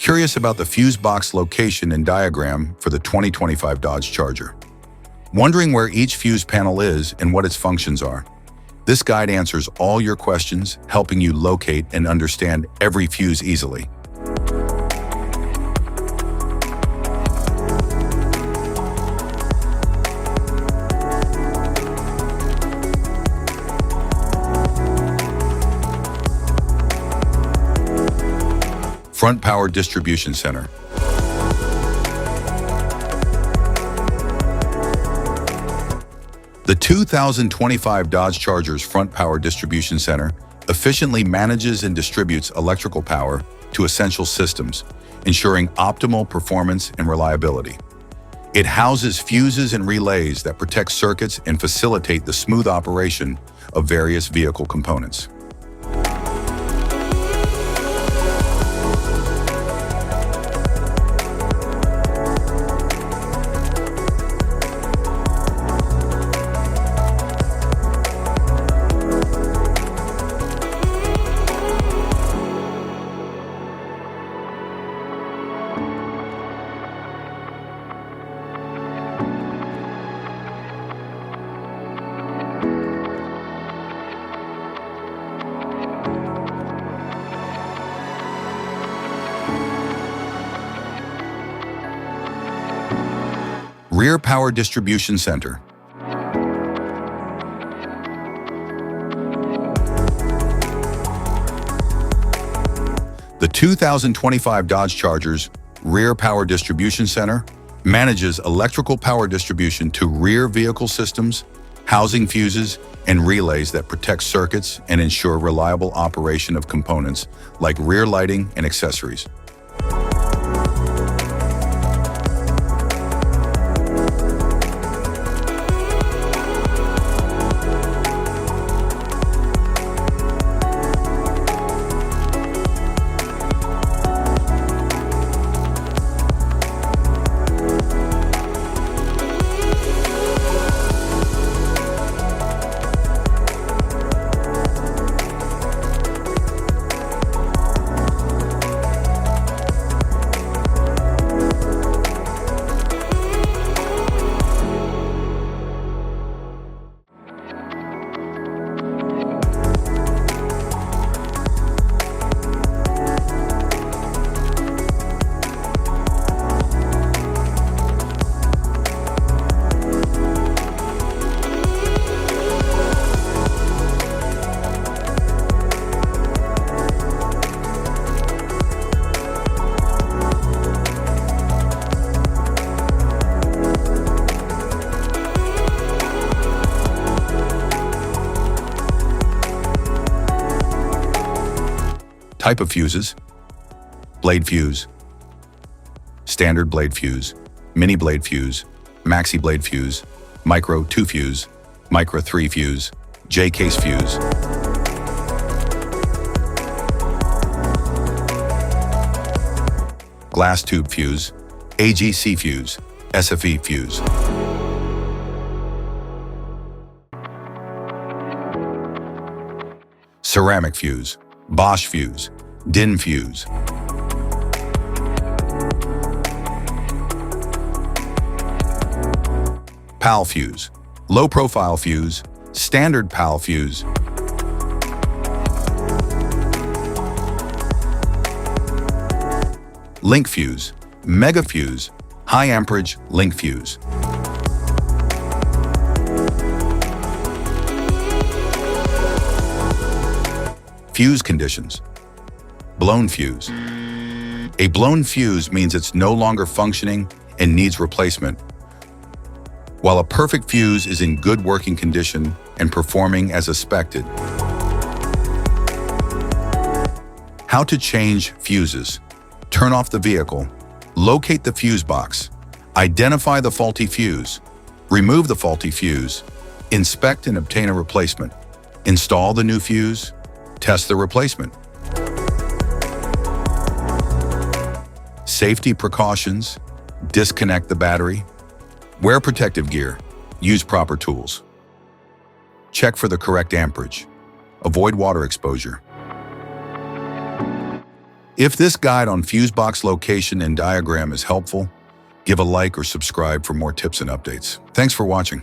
Curious about the fuse box location and diagram for the 2025 Dodge Charger? Wondering where each fuse panel is and what its functions are? This guide answers all your questions, helping you locate and understand every fuse easily. Front Power Distribution Center. The 2025 Dodge Charger's Front Power Distribution Center efficiently manages and distributes electrical power to essential systems, ensuring optimal performance and reliability. It houses fuses and relays that protect circuits and facilitate the smooth operation of various vehicle components. Rear Power Distribution Center. The 2025 Dodge Charger's Rear Power Distribution Center manages electrical power distribution to rear vehicle systems, housing fuses, and relays that protect circuits and ensure reliable operation of components like rear lighting and accessories. Type of fuses: blade fuse, standard blade fuse, mini blade fuse, maxi blade fuse, micro 2 fuse, micro 3 fuse, J-case fuse. Glass tube fuse, AGC fuse, SFE fuse. Ceramic fuse, Bosch fuse, DIN fuse. PAL fuse, low profile fuse, standard PAL fuse. Link fuse, mega fuse, high amperage link fuse. Fuse conditions. Blown fuse. A blown fuse means it's no longer functioning and needs replacement, while a perfect fuse is in good working condition and performing as expected. How to change fuses. Turn off the vehicle, locate the fuse box, identify the faulty fuse, remove the faulty fuse, inspect and obtain a replacement, install the new fuse, test the replacement. Safety precautions: disconnect the battery, wear protective gear, use proper tools. Check for the correct amperage, avoid water exposure. If this guide on fuse box location and diagram is helpful, give a like or subscribe for more tips and updates. Thanks for watching.